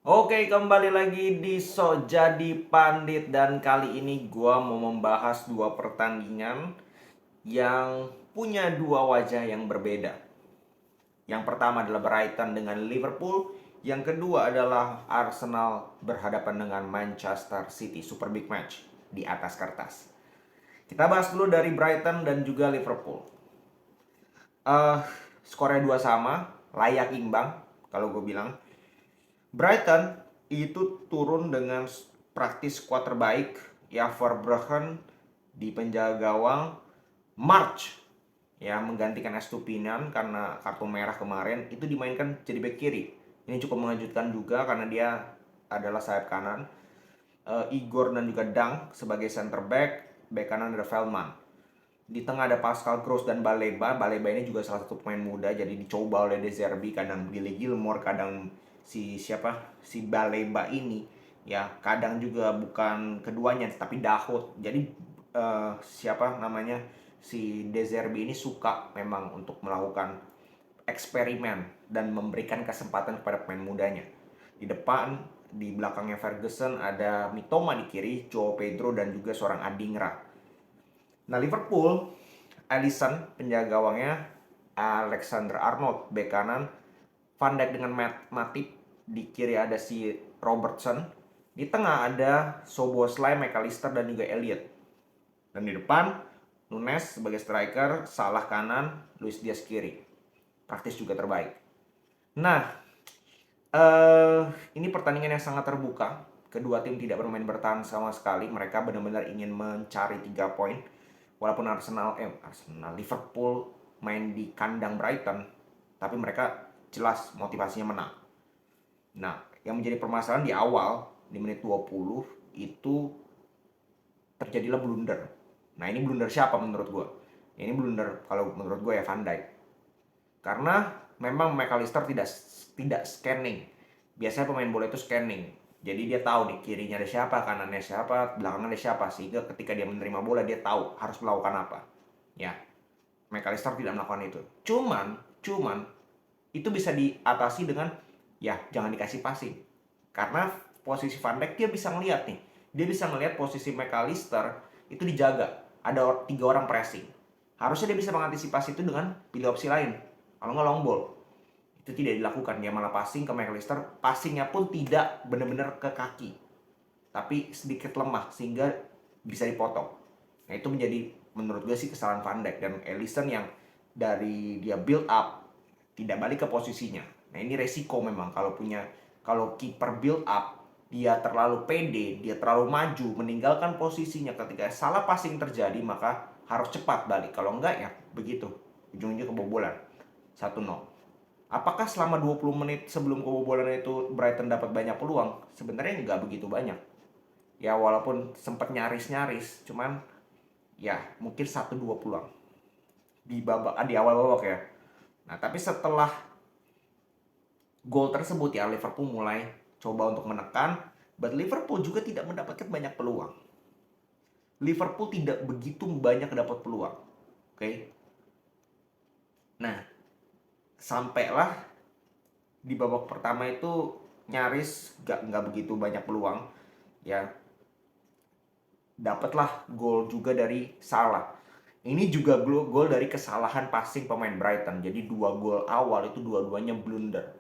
Oke, kembali lagi di So Jadi Pandit dan kali ini gua mau membahas dua pertandingan yang punya dua wajah yang berbeda. Yang pertama adalah Brighton dengan Liverpool, yang kedua adalah Arsenal berhadapan dengan Manchester City, super big match di atas kertas. Kita bahas dulu dari Brighton dan juga Liverpool. Eh, Skornya dua sama, layak imbang kalau gue bilang. Brighton itu turun dengan praktis skuad terbaik, ya Verbruggen di penjaga gawang, March ya menggantikan Estupinan karena kartu merah kemarin itu dimainkan jadi back kiri. Ini cukup mengejutkan juga karena dia adalah sayap kanan. Igor dan juga Dang sebagai center back kanan ada Feldman. Di tengah ada Pascal Gross dan Baleba. Baleba ini juga salah satu pemain muda, jadi dicoba oleh De Zerbi. Kadang Billy Gilmore, kadang si Baleba ini ya kadang juga bukan keduanya tapi Dahut. Jadi siapa namanya si De Zerbi ini suka memang untuk melakukan eksperimen dan memberikan kesempatan kepada pemain mudanya. Di belakangnya Ferguson ada Mitoma di kiri, Joao Pedro dan juga seorang Adingra. Nah, Liverpool, Alisson penjaga gawangnya, Alexander Arnold bek kanan, Van Dijk dengan Matip, di kiri ada si Robertson, di tengah ada Szoboszlai, McAllister dan juga Elliot. Dan di depan Nunes sebagai striker, Salah kanan, Luis Diaz kiri. Praktis juga terbaik. Nah, ini pertandingan yang sangat terbuka. Kedua tim tidak bermain bertahan sama sekali. Mereka benar-benar ingin mencari 3 poin. Walaupun Arsenal Liverpool main di kandang Brighton, tapi mereka jelas motivasinya menang. Nah, yang menjadi permasalahan di awal di menit 20 itu terjadilah blunder. Nah, ini blunder siapa menurut gue? Ini blunder kalau menurut gue ya Van Dijk. Karena memang McAllister tidak scanning. Biasanya pemain bola itu scanning. Jadi dia tahu di kirinya ada siapa, kanannya siapa, belakangnya ada siapa, sehingga ketika dia menerima bola dia tahu harus melakukan apa. Ya, McAllister tidak melakukan itu. Cuman itu bisa diatasi dengan ya jangan dikasih passing. Karena posisi Van Dijk dia bisa ngelihat nih. Dia bisa ngelihat posisi McAllister itu dijaga. Ada 3 orang pressing. Harusnya dia bisa mengantisipasi itu dengan pilih opsi lain. Kalau nggak long ball. Itu tidak dilakukan. Dia malah passing ke McAllister. Passingnya pun tidak benar-benar ke kaki. Tapi sedikit lemah sehingga bisa dipotong. Nah itu menjadi menurut gue sih kesalahan Van Dijk. Dan Alisson yang dari dia build up tidak balik ke posisinya. Nah ini resiko memang kalau kiper build up dia terlalu pede, dia terlalu maju meninggalkan posisinya, ketika salah passing terjadi maka harus cepat balik. Kalau enggak ya begitu. Ujung-ujungnya kebobolan 1-0. Apakah selama 20 menit sebelum kebobolan itu Brighton dapat banyak peluang? Sebenarnya nggak begitu banyak. Ya walaupun sempat nyaris-nyaris, cuman ya mungkin 1-2 peluang di awal babak ya. Nah, tapi setelah gol tersebut ya Liverpool mulai coba untuk menekan, but Liverpool juga tidak mendapatkan banyak peluang. Liverpool tidak begitu banyak dapat peluang. Oke. Okay? Nah, sampailah di babak pertama itu nyaris nggak begitu banyak peluang. Ya, dapatlah gol juga dari Salah. Ini juga gol dari kesalahan passing pemain Brighton. Jadi 2 gol awal itu dua-duanya blunder.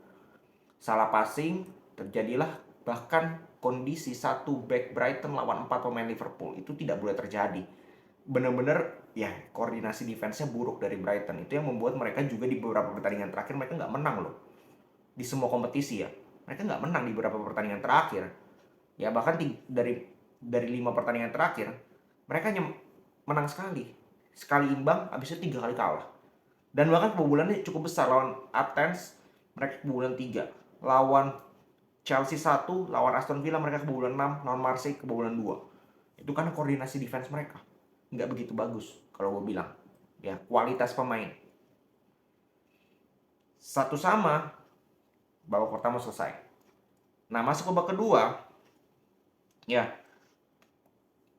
Salah passing, terjadilah bahkan kondisi satu back Brighton lawan 4 pemain Liverpool. Itu tidak boleh terjadi. Bener-bener ya koordinasi defense-nya buruk dari Brighton. Itu yang membuat mereka juga di beberapa pertandingan terakhir mereka nggak menang loh. Di semua kompetisi ya. Mereka nggak menang di beberapa pertandingan terakhir. Ya bahkan dari 5 pertandingan terakhir mereka menang sekali. Sekali imbang, habis itu 3 kali kalah. Dan bahkan kebobolannya cukup besar. Lawan Athens mereka kebobolan 3. Lawan Chelsea 1, lawan Aston Villa mereka kebobolan 6, lawan Marseille kebobolan 2. Itu karena koordinasi defense mereka nggak begitu bagus kalau gue bilang. Ya, kualitas pemain. Satu sama, babak pertama selesai. Nah, masuk ke babak kedua, ya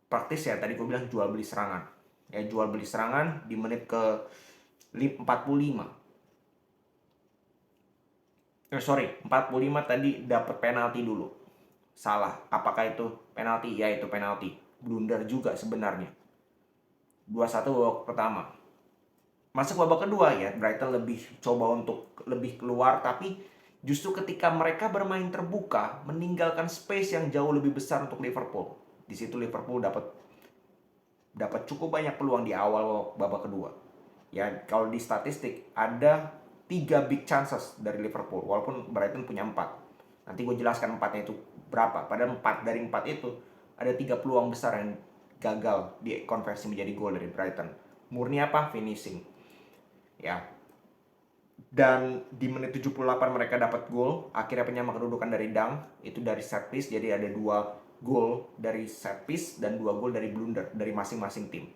praktis ya tadi gue bilang jual beli serangan. Ya, jual beli serangan di menit ke 45. Sorry, 45 tadi dapat penalti dulu. Salah. Apakah itu penalti? Ya, itu penalti. Blunder juga sebenarnya. 2-1 babak pertama. Masuk babak kedua ya, Brighton lebih coba untuk lebih keluar, tapi justru ketika mereka bermain terbuka, meninggalkan space yang jauh lebih besar untuk Liverpool. Di situ Liverpool dapat cukup banyak peluang di awal babak kedua. Ya, kalau di statistik ada 3 big chances dari Liverpool, walaupun Brighton punya 4. Nanti gue jelaskan 4-nya itu berapa. Pada 4 dari 4 itu ada 3 peluang besar yang gagal dikonversi menjadi gol dari Brighton. Murni apa? Finishing. Ya. Dan di menit 78 mereka dapat gol, akhirnya penyama kedudukan dari Dang, itu dari set piece, jadi ada 2 gol dari set piece dan 2 gol dari blunder dari masing-masing tim.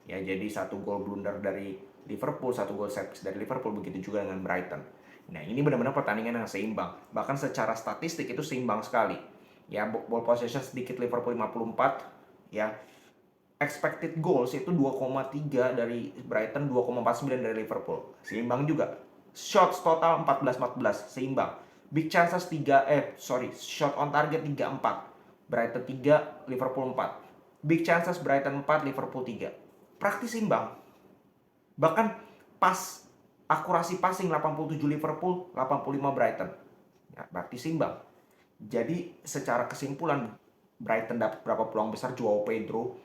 Ya, jadi 1 gol blunder dari Liverpool, 1 gol set piece dari Liverpool, begitu juga dengan Brighton. Nah, ini benar-benar pertandingan yang seimbang. Bahkan secara statistik itu seimbang sekali. Ya, ball possession sedikit Liverpool 54, ya. Expected goals itu 2,3 dari Brighton, 2,49 dari Liverpool. Seimbang juga. Shots total 14-14, seimbang. Big chances shot on target 3-4. Brighton 3, Liverpool 4. Big chances Brighton 4, Liverpool 3. Praktis seimbang. Bahkan pas akurasi passing 87 Liverpool, 85 Brighton. Ya, berarti seimbang. Jadi secara kesimpulan, Brighton dapat berapa peluang besar, Joao Pedro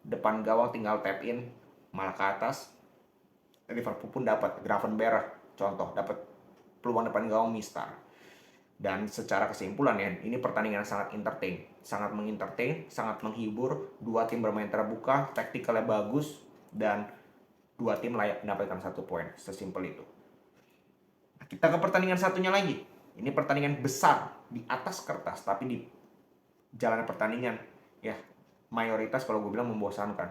depan gawang tinggal tap in malah ke atas. Liverpool pun dapat, Gravenberch contoh dapat peluang depan gawang mistar. Dan secara kesimpulan ya, ini pertandingan sangat entertain, sangat mengentertain, sangat menghibur. Dua tim bermain terbuka, taktikalnya bagus, dan dua tim layak mendapatkan 1 poin. Sesimpel itu. Nah, kita ke pertandingan satunya lagi. Ini pertandingan besar di atas kertas, tapi di jalan pertandingan ya mayoritas kalau gue bilang membosankan.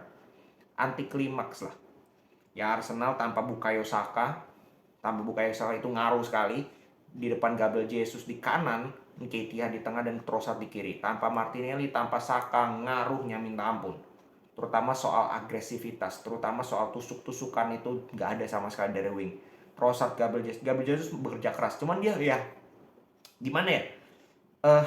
Anti klimaks lah. Ya, Arsenal tanpa Bukayo Saka. Tanpa Bukayo Saka itu ngaruh sekali. Di depan Gabriel Jesus di kanan, Nketiah di tengah, dan Trossard di kiri. Tanpa Martinelli, tanpa Saka, ngaruhnya minta ampun. Terutama soal agresivitas, terutama soal tusuk-tusukan itu nggak ada sama sekali dari wing. Trossard, Gabriel Jesus bekerja keras. Cuman dia ya gimana ya?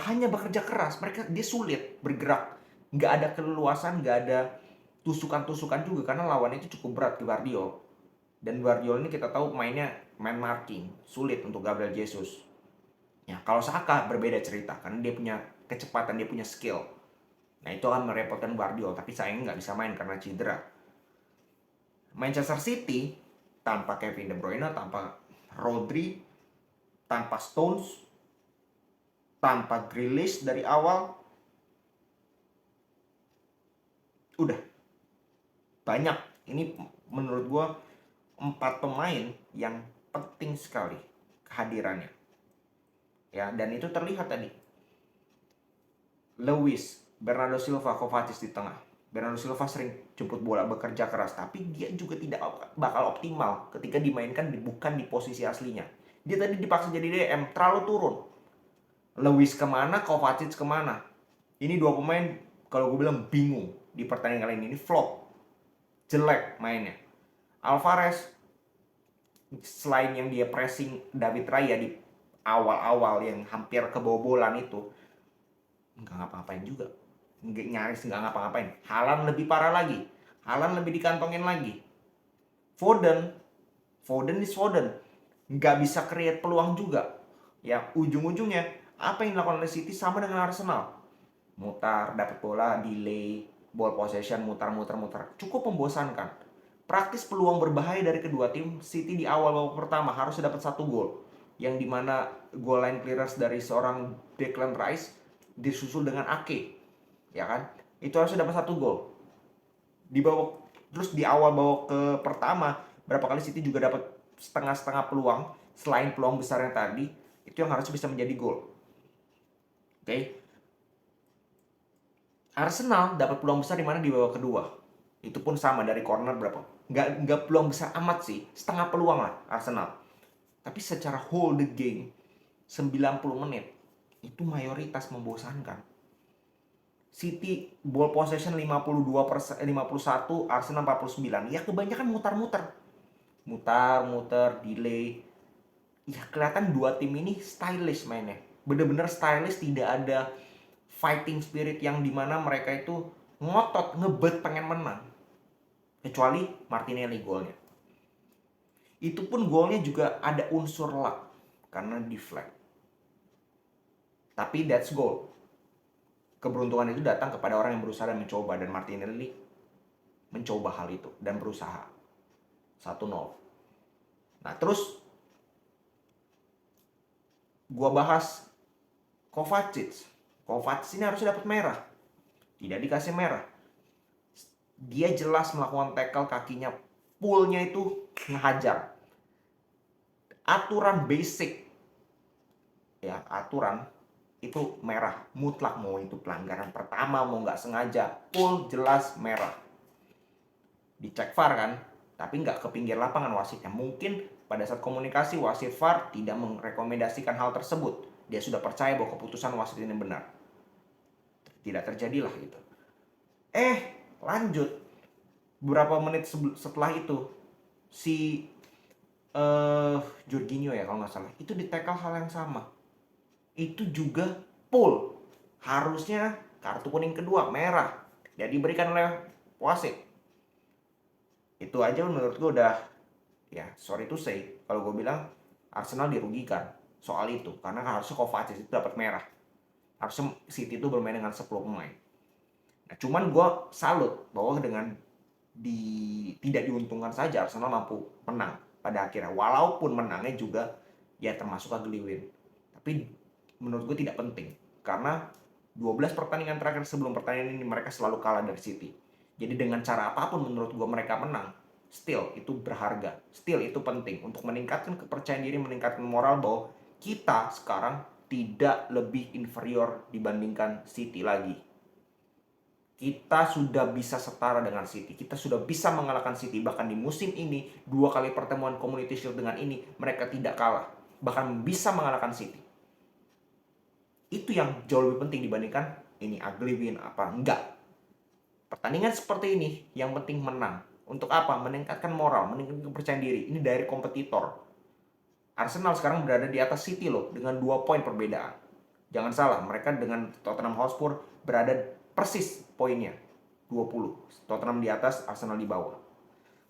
Hanya bekerja keras, dia sulit bergerak. Nggak ada keleluasan, nggak ada tusukan-tusukan juga, karena lawannya itu cukup berat, Gvardiol. Dan Gvardiol ini kita tahu mainnya main marking, sulit untuk Gabriel Jesus. Ya, kalau Saka berbeda cerita, karena dia punya kecepatan, dia punya skill. Nah, itu akan merepotkan Gvardiol, tapi sayangnya nggak bisa main karena cedera. Manchester City tanpa Kevin De Bruyne, tanpa Rodri, tanpa Stones, tanpa Grealish dari awal, udah banyak. Ini menurut gue 4 pemain yang penting sekali kehadirannya. Ya, dan itu terlihat tadi. Lewis, Bernardo Silva, Kovacic di tengah. Bernardo Silva sering jemput bola, bekerja keras, tapi dia juga tidak bakal optimal ketika dimainkan bukan di posisi aslinya. Dia tadi dipaksa jadi DM, terlalu turun. Lewis kemana, Kovacic kemana. Ini 2 pemain kalau gue bilang bingung di pertandingan kali ini flop. Jelek mainnya. Alvarez, selain yang dia pressing David Raya di awal-awal yang hampir kebobolan itu, nggak ngapa-ngapain juga. Nyaris nggak ngapa-ngapain. Haaland lebih parah lagi. Haaland lebih dikantongin lagi. Foden nggak bisa create peluang juga. Ya, ujung-ujungnya apa yang dilakukan oleh City sama dengan Arsenal. Mutar, dapat bola, delay, ball possession, mutar. Cukup membosankan. Praktis peluang berbahaya dari kedua tim. City di awal babak pertama harusnya dapat 1 gol, yang dimana goal line clearance dari seorang Declan Rice disusul dengan Ake, ya kan? Itu harusnya dapat 1 gol. Terus di awal babak ke pertama, berapa kali City juga dapat setengah-setengah peluang, selain peluang besar yang tadi, itu yang harusnya bisa menjadi gol. Oke. Arsenal dapat peluang besar di mana di babak kedua. Itu pun sama dari corner berapa? Nggak peluang besar amat sih, setengah peluang lah Arsenal. Tapi secara whole the game 90 menit itu mayoritas membosankan. City ball possession 52%, 51, Arsenal 49. Ya kebanyakan mutar-muter, delay. ya kelihatan dua tim ini stylish mainnya. Bener-bener stylish, tidak ada fighting spirit yang dimana mereka itu ngotot, ngebet pengen menang. Kecuali Martinelli golnya. Itu pun golnya juga ada unsur luck karena deflect. Tapi that's goal. Keberuntungan itu datang kepada orang yang berusaha dan mencoba, dan Martinelli mencoba hal itu dan berusaha. 1-0. Nah, terus gua bahas Kovacic. Kovacic ini harusnya dapat merah. Tidak dikasih merah. Dia jelas melakukan tackle, kakinya pullnya itu ngehajar. Aturan basic, ya aturan itu merah mutlak, mau itu pelanggaran pertama mau nggak sengaja, pull jelas merah. Dicek VAR kan, tapi nggak ke pinggir lapangan wasitnya. Mungkin pada saat komunikasi wasit VAR tidak merekomendasikan hal tersebut. Dia sudah percaya bahwa keputusan wasit ini benar. Tidak terjadilah gitu. Lanjut. Beberapa menit setelah itu, si Jorginho ya kalau nggak salah, itu di-tackle hal yang sama. Itu juga pull. Harusnya kartu kuning kedua, merah. Tidak diberikan oleh wasit. Itu aja menurut gue udah, ya sorry to say, kalau gue bilang Arsenal dirugikan soal itu. Karena harusnya Kovacic itu dapat merah. Harusnya City itu bermain dengan 10 pemain. Nah, cuman gue salut bahwa dengan tidak diuntungkan saja Arsenal mampu menang pada akhirnya. Walaupun menangnya juga ya termasuk ugly win. Tapi menurut gue tidak penting. Karena 12 pertandingan terakhir sebelum pertandingan ini mereka selalu kalah dari City. Jadi dengan cara apapun menurut gue mereka menang, still itu berharga. Still itu penting untuk meningkatkan kepercayaan diri, meningkatkan moral bahwa kita sekarang tidak lebih inferior dibandingkan City lagi. Kita sudah bisa setara dengan City. Kita sudah bisa mengalahkan City. Bahkan di musim ini, 2 kali pertemuan Community Shield dengan ini, mereka tidak kalah. Bahkan bisa mengalahkan City. Itu yang jauh lebih penting dibandingkan ini ugly win apa. Enggak. Pertandingan seperti ini, yang penting menang. Untuk apa? Meningkatkan moral, meningkatkan kepercayaan diri. Ini dari kompetitor. Arsenal sekarang berada di atas City loh, dengan 2 poin perbedaan. Jangan salah, mereka dengan Tottenham Hotspur berada persis poinnya, 20. Tottenham di atas, Arsenal di bawah.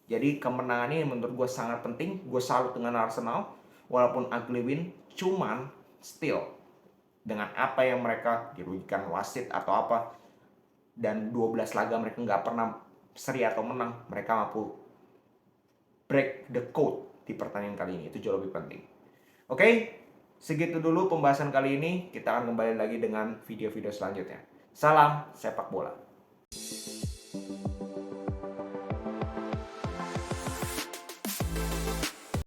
Jadi kemenangan ini menurut gue sangat penting. Gue salut dengan Arsenal, walaupun ugly win, cuman still dengan apa yang mereka dirugikan wasit atau apa, dan 12 laga mereka nggak pernah seri atau menang, mereka mampu break the code di pertandingan kali ini. Itu jauh lebih penting. Oke, segitu dulu pembahasan kali ini. Kita akan kembali lagi dengan video-video selanjutnya. Salam sepak bola.